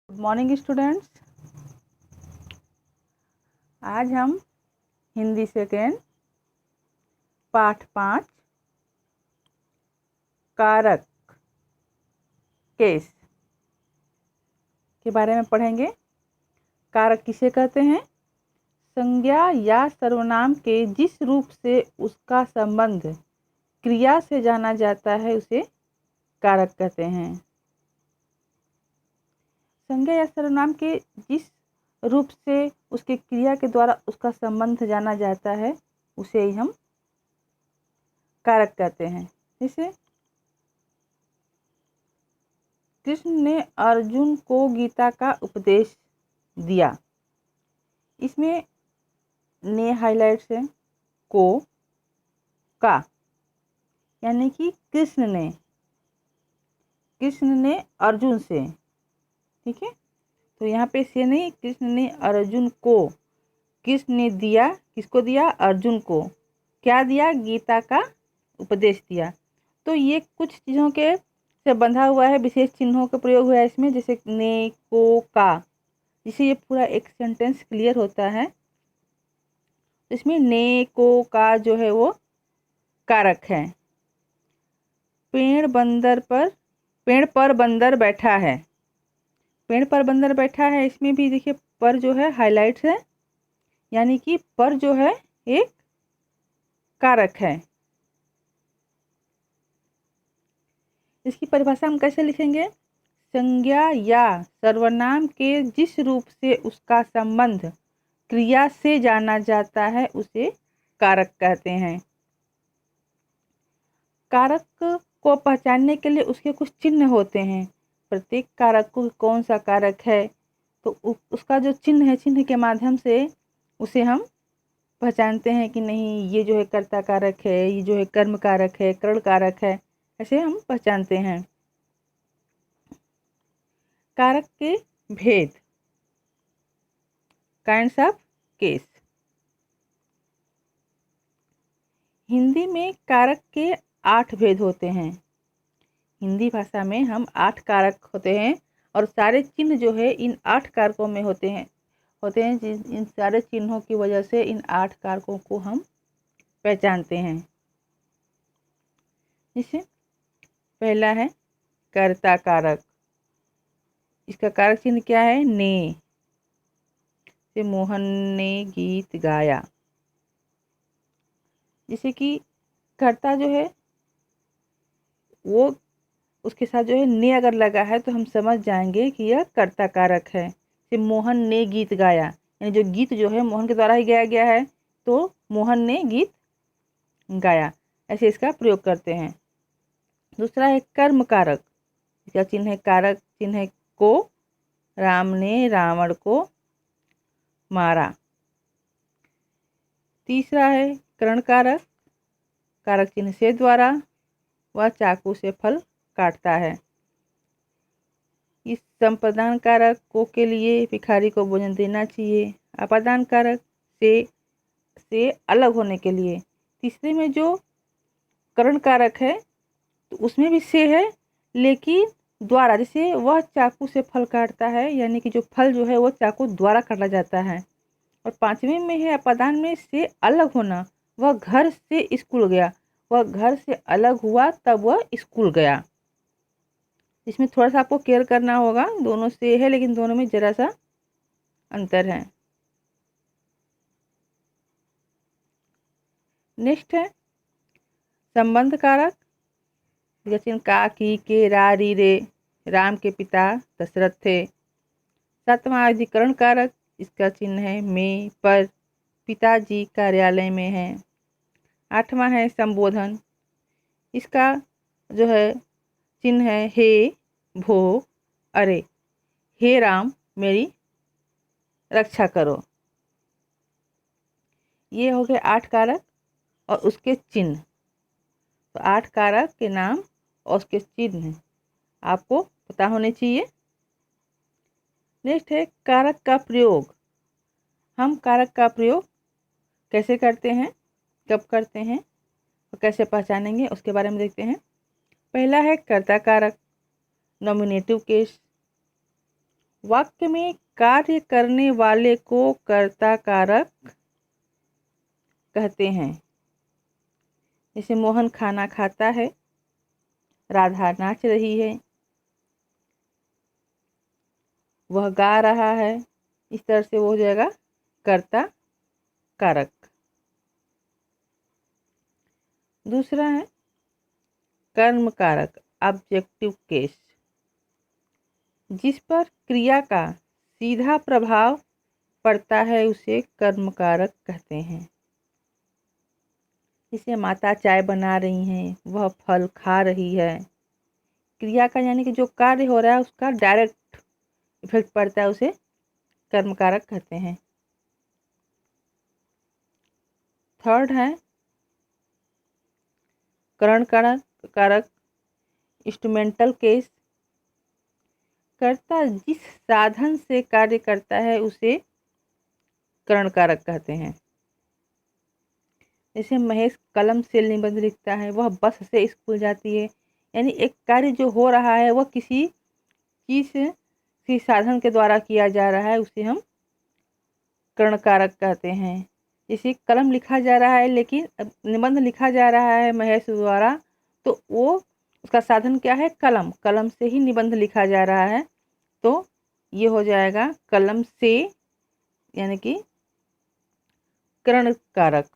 Good morning students. आज हम Hindi second पाठ 5 कारक केस के बारे में पढ़ेंगे। कारक किसे कहते हैं? संज्ञा या सर्वनाम के जिस रूप से उसका संबंध क्रिया से जाना जाता है उसे कारक कहते हैं। संज्ञा या सर्वनाम के जिस रूप से उसके क्रिया के द्वारा उसका संबंध जाना जाता है उसे ही हम कारक कहते हैं। जैसे कृष्ण ने अर्जुन को गीता का उपदेश दिया। इसमें ने हाइलाइट्स है, को, का, यानी कि कृष्ण ने अर्जुन से, ठीक है। तो यहाँ पे से नहीं, कृष्ण ने अर्जुन को, कृष्ण ने दिया, किसको दिया? अर्जुन को। क्या दिया? गीता का उपदेश दिया। तो ये कुछ चीज़ों के से बंधा हुआ है, विशेष चिन्हों का प्रयोग हुआ है इसमें, जैसे ने, को, का, जिससे ये पूरा एक सेंटेंस क्लियर होता है। इसमें ने, को, का जो है वो कारक है। पेड़ पर बंदर बैठा है। पेड़ पर बंदर बैठा है, इसमें भी देखिए पर जो है हाइलाइट्स है, यानी कि पर जो है एक कारक है। इसकी परिभाषा हम कैसे लिखेंगे? संज्ञा या सर्वनाम के जिस रूप से उसका संबंध क्रिया से जाना जाता है उसे कारक कहते हैं। कारक को पहचानने के लिए उसके कुछ चिन्ह होते हैं। प्रत्येक कारक को कौन सा कारक है तो उसका जो चिन्ह है, चिन्ह के माध्यम से उसे हम पहचानते हैं कि नहीं ये जो है कर्ता कारक है, ये जो है कर्म कारक है, करण कारक है, ऐसे हम पहचानते हैं। कारक के भेद, काइंड्स ऑफ केस। हिंदी में कारक के 8 भेद होते हैं। हिंदी भाषा में हम 8 कारक होते हैं और सारे चिन्ह जो है इन 8 कारकों में होते हैं। इन सारे चिन्हों की वजह से इन 8 कारकों को हम पहचानते हैं। जैसे पहला है कर्ता कारक। इसका कारक चिन्ह क्या है? ने। से मोहन ने गीत गाया। जैसे कि कर्ता जो है वो उसके साथ जो है ने अगर लगा है तो हम समझ जाएंगे कि यह कर्ता कारक है। से मोहन ने गीत गाया, यानी जो गीत जो है मोहन के द्वारा ही गाया गया है, तो मोहन ने गीत गाया, ऐसे इसका प्रयोग करते हैं। दूसरा है कर्म कारक। इसका चिन्ह है कारक चिन्ह है को। राम ने रावण को मारा। तीसरा है करण कारक। कारक चिन्ह से द्वारा वह चाकू से फल काटता है। इस संप्रदान कारक को के लिए भिखारी को भोजन देना चाहिए। अपादान कारक से अलग होने के लिए। तीसरे में जो करण कारक है तो उसमें भी से है, लेकिन द्वारा, जैसे वह चाकू से फल काटता है, यानी कि जो फल जो है वो चाकू द्वारा काटा जाता है। और पांचवें में है अपादान में से अलग होना। वह घर से स्कूल गया, वह घर से अलग हुआ तब वह स्कूल गया। इसमें थोड़ा सा आपको केयर करना होगा, दोनों से है लेकिन दोनों में जरा सा अंतर है। नेक्स्ट है संबंध कारक। जैसे का, की, के, रा, री, रे। राम के पिता दशरथ थे। सातवां अधिकरण कारक। इसका चिन्ह है में, पर, पिताजी कार्यालय में है। आठवां है संबोधन। इसका जो है चिन्ह है हे, भो, अरे। हे राम मेरी रक्षा करो। ये हो गए 8 कारक और उसके चिन्ह। तो 8 कारक के नाम और उसके चिन्ह आपको पता होने चाहिए। नेक्स्ट है कारक का प्रयोग। हम कारक का प्रयोग कैसे करते हैं, कब करते हैं और कैसे पहचानेंगे उसके बारे में देखते हैं। पहला है कर्ता कारक, नॉमिनेटिव केस। वाक्य में कार्य करने वाले को कर्ता कारक कहते हैं। जैसे मोहन खाना खाता है, राधा नाच रही है, वह गा रहा है। इस तरह से वो हो जाएगा कर्ता कारक। दूसरा है कर्म कारक ऑब्जेक्टिव केस, जिस पर क्रिया का सीधा प्रभाव पड़ता है उसे कर्म कारक कहते हैं। जैसे माता चाय बना रही हैं, वह फल खा रही है। क्रिया का यानी कि जो कार्य हो रहा है उसका डायरेक्ट इफेक्ट पड़ता है, उसे कर्म कारक कहते हैं। थर्ड है करण कारक इंस्ट्रूमेंटल केस, कर्ता जिस साधन से कार्य करता है उसे करण कारक कहते हैं। जैसे महेश कलम से निबंध लिखता है, वह बस से स्कूल जाती है। यानी एक कार्य जो हो रहा है वह किसी चीज किसी साधन के द्वारा किया जा रहा है, उसे हम करण कारक कहते हैं। जैसे कलम लिखा जा रहा है लेकिन निबंध लिखा जा रहा है महेश द्वारा, तो वो उसका साधन क्या है? कलम। कलम से ही निबंध लिखा जा रहा है, तो ये हो जाएगा कलम से यानी कि करण कारक।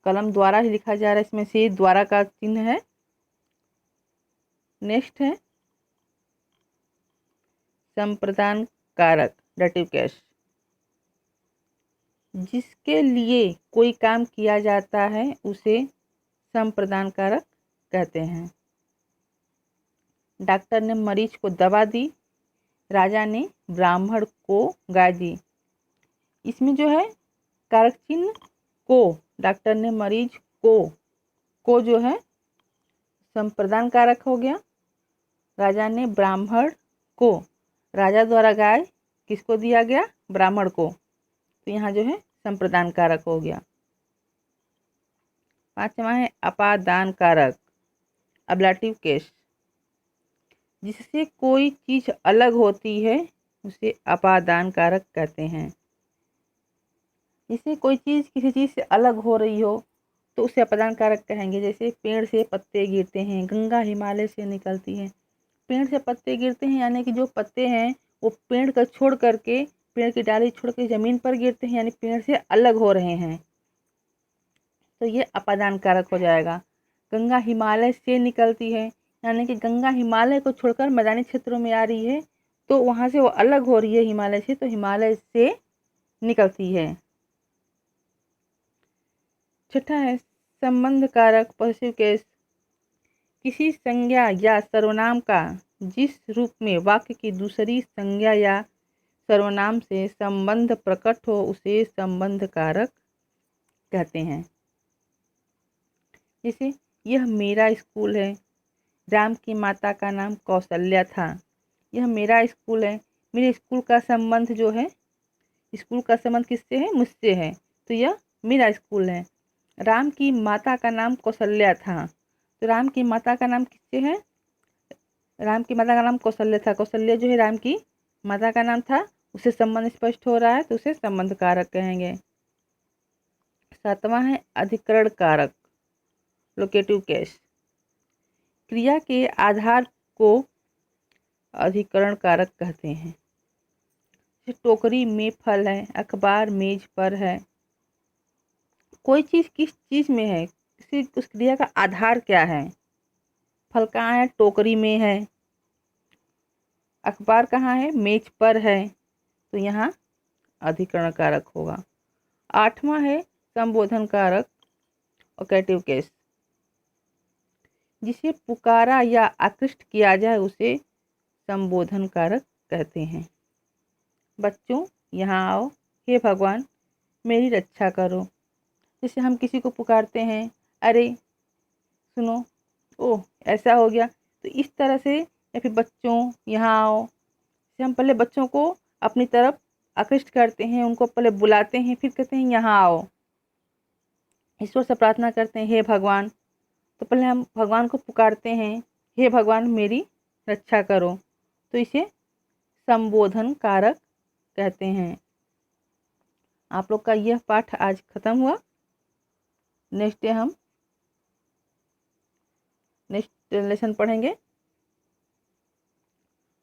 कलम द्वारा ही लिखा जा रहा है, इसमें से द्वारा का चिन्ह है। नेक्स्ट है संप्रदान कारक डेटिव केस, जिसके लिए कोई काम किया जाता है उसे संप्रदान कारक कहते हैं। डॉक्टर ने मरीज को दवा दी, राजा ने ब्राह्मण को गाय दी। इसमें जो है कारक चिन्ह को, डॉक्टर ने मरीज को जो है संप्रदान कारक हो गया। राजा ने ब्राह्मण को, राजा द्वारा गाय किसको दिया गया? ब्राह्मण को, तो यहाँ जो है संप्रदान कारक हो गया। पांचवा है अपादान कारक अब्लाटिव केस, जिससे कोई चीज अलग होती है उसे अपादान कारक कहते हैं। जिससे कोई चीज किसी चीज से अलग हो रही हो तो उसे अपादान कारक कहेंगे। जैसे पेड़ से पत्ते गिरते हैं, गंगा हिमालय से निकलती है। पेड़ से पत्ते गिरते हैं यानी कि जो पत्ते हैं वो पेड़ का छोड़ करके, पेड़ की डाली छोड़ के जमीन पर गिरते हैं, यानी पेड़ से अलग हो रहे हैं, तो ये अपादान कारक हो जाएगा। गंगा हिमालय से निकलती है यानी कि गंगा हिमालय को छोड़कर मैदानी क्षेत्रों में आ रही है, तो वहाँ से वो अलग हो रही है हिमालय से, तो हिमालय से निकलती है। छठा है संबंध कारक पॉजिटिव केस, किसी संज्ञा या सर्वनाम का जिस रूप में वाक्य की दूसरी संज्ञा या सर्वनाम से संबंध प्रकट हो उसे संबंध कारक कहते हैं। जैसे यह मेरा स्कूल है, राम की माता का नाम कौशल्या था। यह मेरा स्कूल है, मेरे स्कूल का संबंध जो है, स्कूल का संबंध किससे है? मुझसे है, तो यह मेरा स्कूल है। राम की माता का नाम कौशल्या था, तो राम की माता का नाम किससे है? राम की माता का नाम कौशल्या था। कौशल्या जो है राम की माता का नाम था, उससे संबंध स्पष्ट हो रहा है, तो उसे संबंध कारक कहेंगे। सातवां है अधिकरण कारक लोकेटिव केस, क्रिया के आधार को अधिकरण कारक कहते हैं। टोकरी में फल है, अखबार मेज पर है। कोई चीज किस चीज में है, किसी उस क्रिया का आधार क्या है? फल कहाँ है? टोकरी में है। अखबार कहाँ है? मेज पर है, तो यहाँ अधिकरण कारक होगा। आठवां है संबोधन कारक ओकेटिव केस, जिसे पुकारा या आकृष्ट किया जाए उसे संबोधन कारक कहते हैं। बच्चों यहाँ आओ, हे भगवान मेरी रक्षा करो। जैसे हम किसी को पुकारते हैं, अरे सुनो, ओह ऐसा हो गया, तो इस तरह से, या फिर बच्चों यहाँ आओ, से हम पहले बच्चों को अपनी तरफ आकृष्ट करते हैं, उनको पहले बुलाते हैं, फिर कहते हैं यहाँ आओ। ईश्वर से प्रार्थना करते हैं, हे भगवान, तो पहले हम भगवान को पुकारते हैं, हे भगवान मेरी रक्षा करो, तो इसे संबोधन कारक कहते हैं। आप लोग का यह पाठ आज खत्म हुआ। नेक्स्ट डे हम नेक्स्ट लेसन पढ़ेंगे।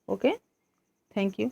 Okay, thank you.